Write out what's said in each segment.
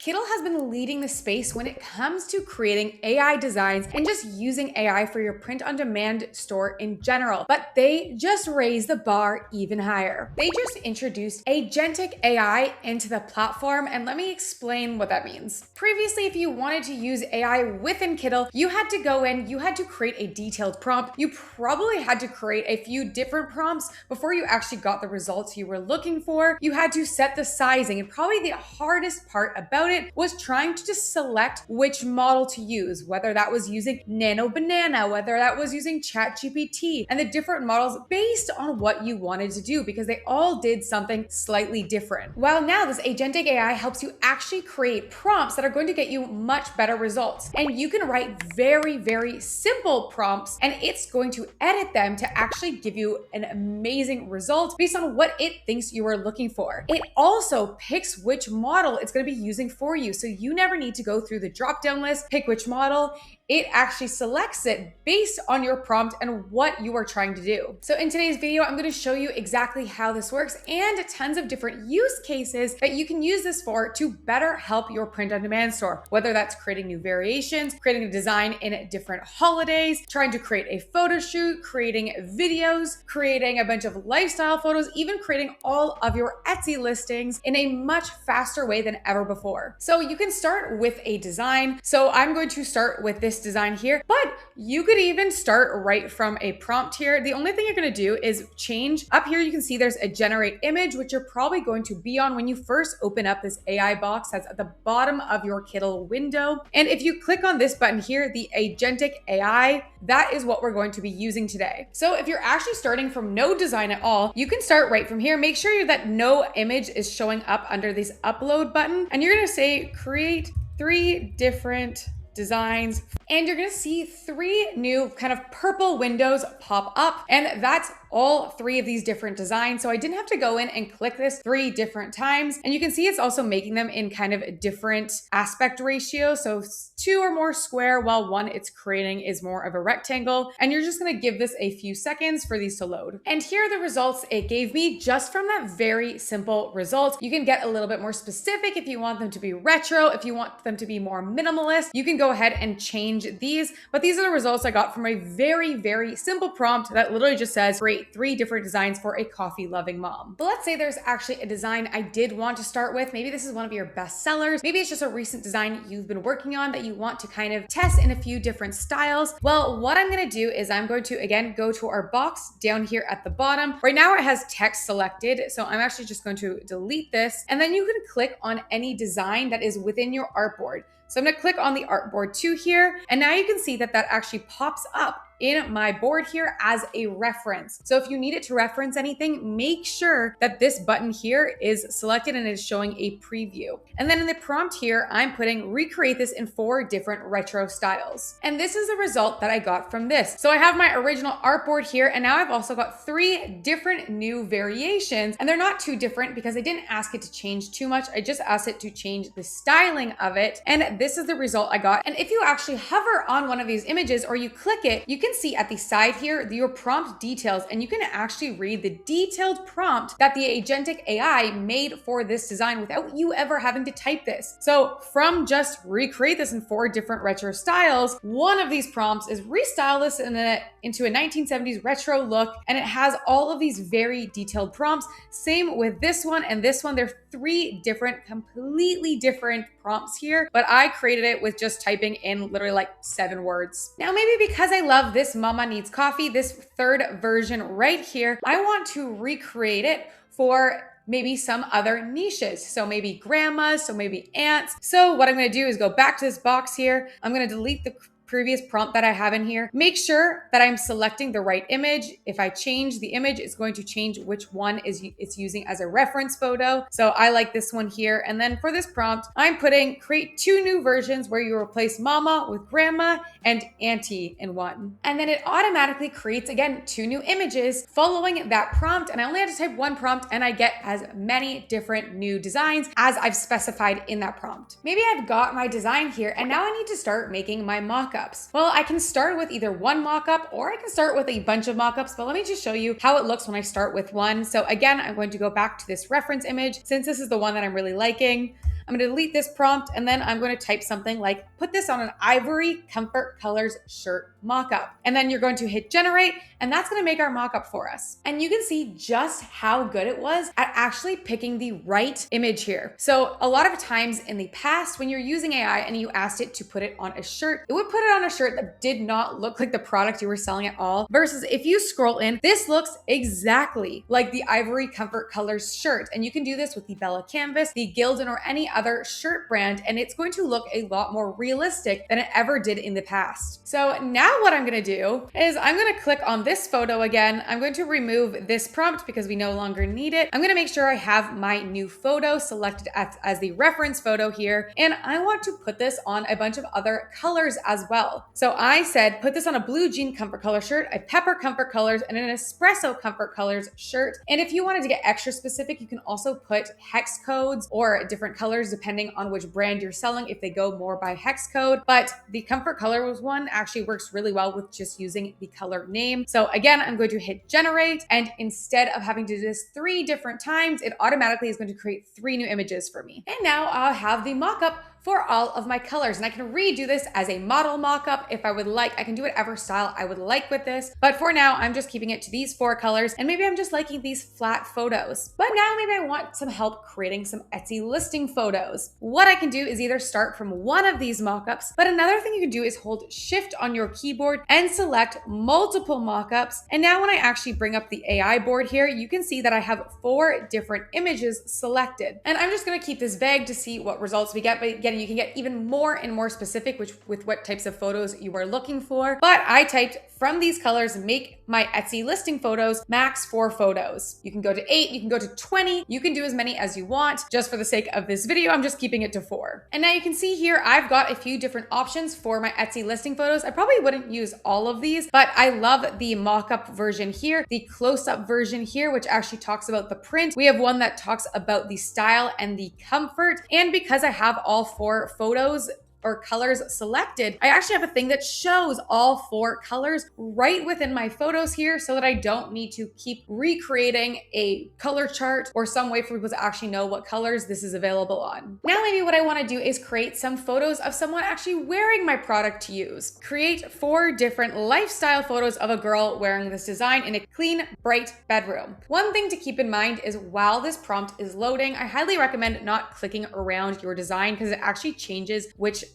Kittl has been leading the space when it comes to creating AI designs and just using AI for your print-on-demand store in general. But they just raised the bar even higher. They just introduced Agentic AI into the platform, and let me explain what that means. Previously, if you wanted to use AI within Kittl, you had to go in, you had to create a detailed prompt. You probably had to create a few different prompts before you actually got the results you were looking for. You had to set the sizing, and probably the hardest part about it was trying to just select which model to use, whether that was using Nano Banana, whether that was using ChatGPT, and the different models based on what you wanted to do, because they all did something slightly different. While now this Agentic AI helps you actually create prompts that are going to get you much better results. And you can write very, very simple prompts, and it's going to edit them to actually give you an amazing result based on what it thinks you are looking for. It also picks which model it's going to be using for you. So you never need to go through the drop-down list, pick which model. It actually selects it based on your prompt and what you are trying to do. So in today's video, I'm going to show you exactly how this works and tons of different use cases that you can use this for to better help your print-on-demand store, whether that's creating new variations, creating a design in different holidays, trying to create a photo shoot, creating videos, creating a bunch of lifestyle photos, even creating all of your Etsy listings in a much faster way than ever before. So you can start with a design. So I'm going to start with this design here, but you could even start right from a prompt here. The only thing you're going to do is change up here. You can see there's a generate image, which you're probably going to be on when you first open up this AI box that's at the bottom of your Kittl window. And if you click on this button here, the Agentic AI, that is what we're going to be using today. So if you're actually starting from no design at all, you can start right from here. Make sure that no image is showing up under this upload button. And you're going to say create 3 different designs, and you're gonna see 3 new kind of purple windows pop up, and that's all 3 of these different designs. So I didn't have to go in and click this 3 different times. And you can see it's also making them in kind of different aspect ratio. So 2 are more square, while 1 it's creating is more of a rectangle. And you're just gonna give this a few seconds for these to load. And here are the results it gave me just from that very simple result. You can get a little bit more specific if you want them to be retro, if you want them to be more minimalist, you can go ahead and change these. But these are the results I got from a very, very simple prompt that literally just says, create 3 different designs for a coffee loving mom. But let's say there's actually a design I did want to start with. Maybe this is one of your best sellers. Maybe it's just a recent design you've been working on that you want to kind of test in a few different styles. Well, what I'm going to do is I'm going to, again, go to our box down here at the bottom. Right now it has text selected. So I'm actually just going to delete this. And then you can click on any design that is within your artboard. So I'm going to click on the artboard 2 here. And now you can see that that actually pops up in my board here as a reference. So if you need it to reference anything, make sure that this button here is selected and is showing a preview. And then in the prompt here, I'm putting recreate this in 4 different retro styles. And this is a result that I got from this. So I have my original artboard here, and now I've also got 3 different new variations, and they're not too different because I didn't ask it to change too much. I just asked it to change the styling of it. And this is the result I got. And if you actually hover on one of these images or you click it, you can see at the side here your prompt details, and you can actually read the detailed prompt that the Agentic AI made for this design without you ever having to type this. So from just recreate this in 4 different retro styles, one of these prompts is restyle this into a 1970s retro look, and it has all of these very detailed prompts. Same with this one and this one. There's 3 different, completely different prompts here, but I created it with just typing in literally like 7 words. Now, maybe because I love this Mama Needs Coffee, this 3rd version right here, I want to recreate it for maybe some other niches. So maybe grandmas, so maybe aunts. So what I'm going to do is go back to this box here. I'm going to delete the previous prompt that I have in here. Make sure that I'm selecting the right image. If I change the image, it's going to change which one it's using as a reference photo. So I like this one here. And then for this prompt, I'm putting create 2 new versions where you replace mama with grandma and auntie in one. And then it automatically creates, again, 2 new images following that prompt. And I only have to type 1 prompt and I get as many different new designs as I've specified in that prompt. Maybe I've got my design here and now I need to start making my mockup. Well, I can start with either 1 mockup or I can start with a bunch of mockups, but let me just show you how it looks when I start with one. So again, I'm going to go back to this reference image. Since this is the one that I'm really liking, I'm gonna delete this prompt, and then I'm going to type something like, put this on an ivory comfort colors shirt mockup. And then you're going to hit generate, and that's gonna make our mockup for us. And you can see just how good it was at actually picking the right image here. So a lot of times in the past, when you're using AI and you asked it to put it on a shirt, it would put it on a shirt that did not look like the product you were selling at all. Versus if you scroll in, this looks exactly like the ivory comfort colors shirt. And you can do this with the Bella Canvas, the Gildan, or any other shirt brand, and it's going to look a lot more realistic than it ever did in the past. So now what I'm gonna do is I'm gonna click on this photo again. I'm going to remove this prompt because we no longer need it. I'm gonna make sure I have my new photo selected as the reference photo here, and I want to put this on a bunch of other colors as well. So I said, put this on a blue jean comfort color shirt, a pepper comfort colors, and an espresso comfort colors shirt. And if you wanted to get extra specific, you can also put hex codes or different colors depending on which brand you're selling if they go more by hex code. But the comfort colors one actually works really well with just using the color name. So again, I'm going to hit generate, and instead of having to do this 3 different times, it automatically is going to create 3 new images for me. And now I'll have the mockup for all of my colors. And I can redo this as a model mockup if I would like. I can do whatever style I would like with this. But for now, I'm just keeping it to these 4 colors, and maybe I'm just liking these flat photos. But now maybe I want some help creating some Etsy listing photos. What I can do is either start from one of these mockups, but another thing you can do is hold Shift on your keyboard and select multiple mockups. And now when I actually bring up the AI board here, you can see that I have 4 different images selected. And I'm just gonna keep this vague to see what results we get, but again, you can get even more and more specific with what types of photos you are looking for. But I typed, from these colors, make my Etsy listing photos max 4 photos. You can go to 8, you can go to 20, you can do as many as you want. Just for the sake of this video, I'm just keeping it to 4. And now you can see here, I've got a few different options for my Etsy listing photos. I probably wouldn't use all of these, but I love the mock-up version here, the close-up version here, which actually talks about the print. We have one that talks about the style and the comfort. And because I have all 4 photos or colors selected, I actually have a thing that shows all 4 colors right within my photos here, so that I don't need to keep recreating a color chart or some way for people to actually know what colors this is available on. Now maybe what I want to do is create some photos of someone actually wearing my product to use. Create 4 different lifestyle photos of a girl wearing this design in a clean, bright bedroom. One thing to keep in mind is while this prompt is loading, I highly recommend not clicking around your design because it actually changes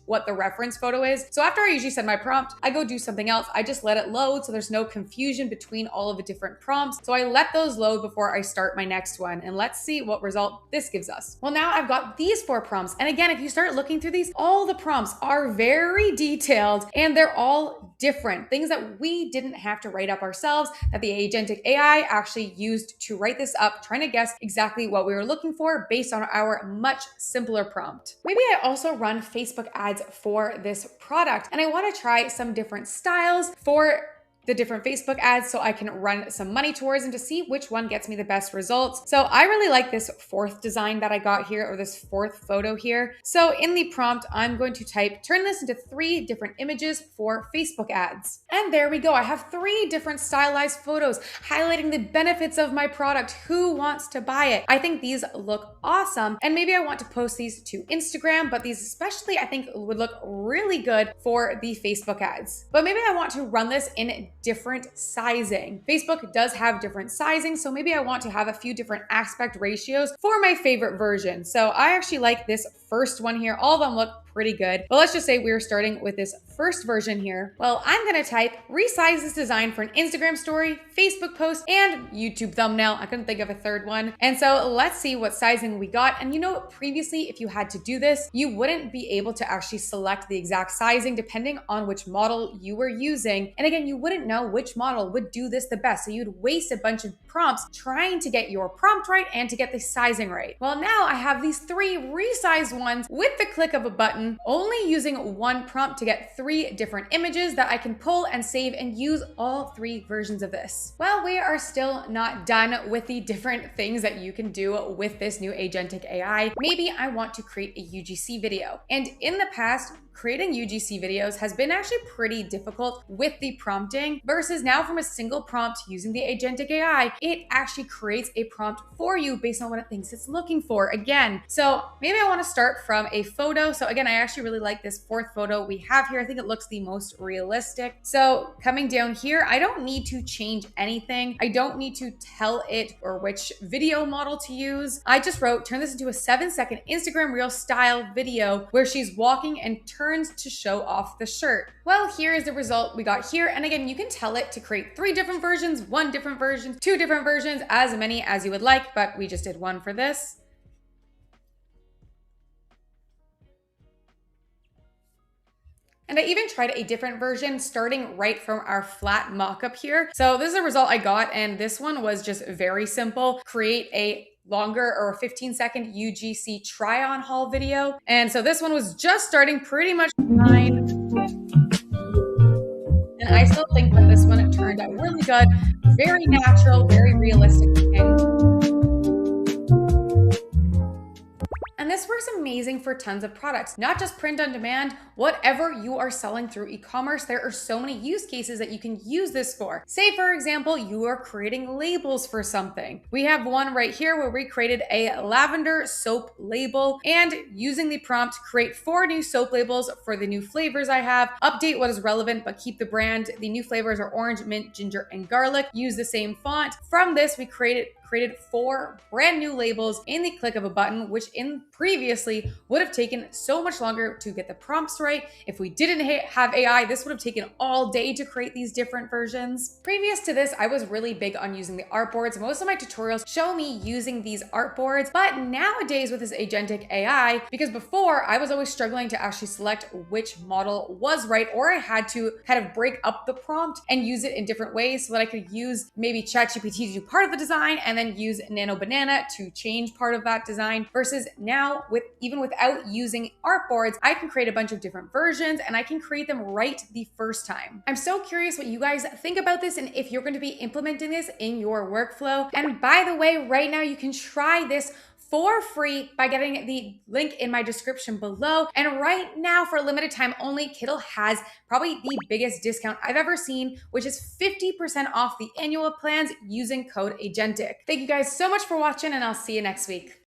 what the reference photo is. So after I usually send my prompt, I go do something else. I just let it load so there's no confusion between all of the different prompts. So I let those load before I start my next one. And let's see what result this gives us. Well, now I've got these 4 prompts. And again, if you start looking through these, all the prompts are very detailed and they're all different. Things that we didn't have to write up ourselves, that the Agentic AI actually used to write this up, trying to guess exactly what we were looking for based on our much simpler prompt. Maybe I also run Facebook ads for this product, and I want to try some different styles for the different Facebook ads so I can run some money towards them to see which one gets me the best results. So I really like this 4th design that I got here, or this 4th photo here. So in the prompt, I'm going to type, turn this into 3 different images for Facebook ads. And there we go. I have 3 different stylized photos highlighting the benefits of my product. Who wants to buy it? I think these look awesome. And maybe I want to post these to Instagram, but these especially I think would look really good for the Facebook ads. But maybe I want to run this in different sizing. Facebook does have different sizing, so maybe I want to have a few different aspect ratios for my favorite version. So I actually like this first one here. All of them look pretty good. But let's just say we're starting with this first version here. Well, I'm gonna type resize this design for an Instagram story, Facebook post, and YouTube thumbnail. I couldn't think of a third one. And so let's see what sizing we got. And you know, previously, if you had to do this, you wouldn't be able to actually select the exact sizing depending on which model you were using. And again, you wouldn't know which model would do this the best. So you'd waste a bunch of prompts trying to get your prompt right and to get the sizing right. Well, now I have these 3 resized ones with the click of a button, only using one prompt to get 3 different images that I can pull and save and use all 3 versions of this. Well, we are still not done with the different things that you can do with this new Agentic AI. Maybe I want to create a UGC video. And in the past, creating UGC videos has been actually pretty difficult with the prompting versus now from a single prompt using the Agentic AI, it actually creates a prompt for you based on what it thinks it's looking for again. So maybe I want to start from a photo. So again, I actually really like this fourth photo we have here. I think it looks the most realistic. So coming down here, I don't need to change anything. I don't need to tell it or which video model to use. I just wrote, turn this into a 7-second Instagram reel style video where she's walking and turns to show off the shirt. Well, here is the result we got here. And again, you can tell it to create 3 different versions, 1 different version, 2 different versions, as many as you would like, but we just did 1 for this. And I even tried a different version starting right from our flat mockup here. So this is the result I got. And this one was just very simple. Create a longer or 15-second UGC try on haul video. And so this one was just starting pretty much fine. And I still think that this one turned out really good, very natural, very realistic looking. And this works amazing for tons of products, not just print on demand, whatever you are selling through e-commerce. There are so many use cases that you can use this for. Say, for example, you are creating labels for something. We have one right here where we created a lavender soap label, and using the prompt, create 4 new soap labels for the new flavors I have, update what is relevant, but keep the brand. The new flavors are orange, mint, ginger, and garlic. Use the same font. From this, we created 4 brand new labels in the click of a button, which in previously would have taken so much longer to get the prompts right. If we didn't have AI, this would have taken all day to create these different versions. Previous to this, I was really big on using the artboards. Most of my tutorials show me using these artboards, but nowadays with this Agentic AI, because before I was always struggling to actually select which model was right, or I had to kind of break up the prompt and use it in different ways so that I could use maybe ChatGPT to do part of the design and then use Nano Banana to change part of that design, versus now even without using artboards, I can create a bunch of different versions and I can create them right the first time. I'm so curious what you guys think about this and if you're going to be implementing this in your workflow. And by the way, right now you can try this for free by getting the link in my description below. And right now, for a limited time only, Kittl has probably the biggest discount I've ever seen, which is 50% off the annual plans using code Agentic. Thank you guys so much for watching, and I'll see you next week.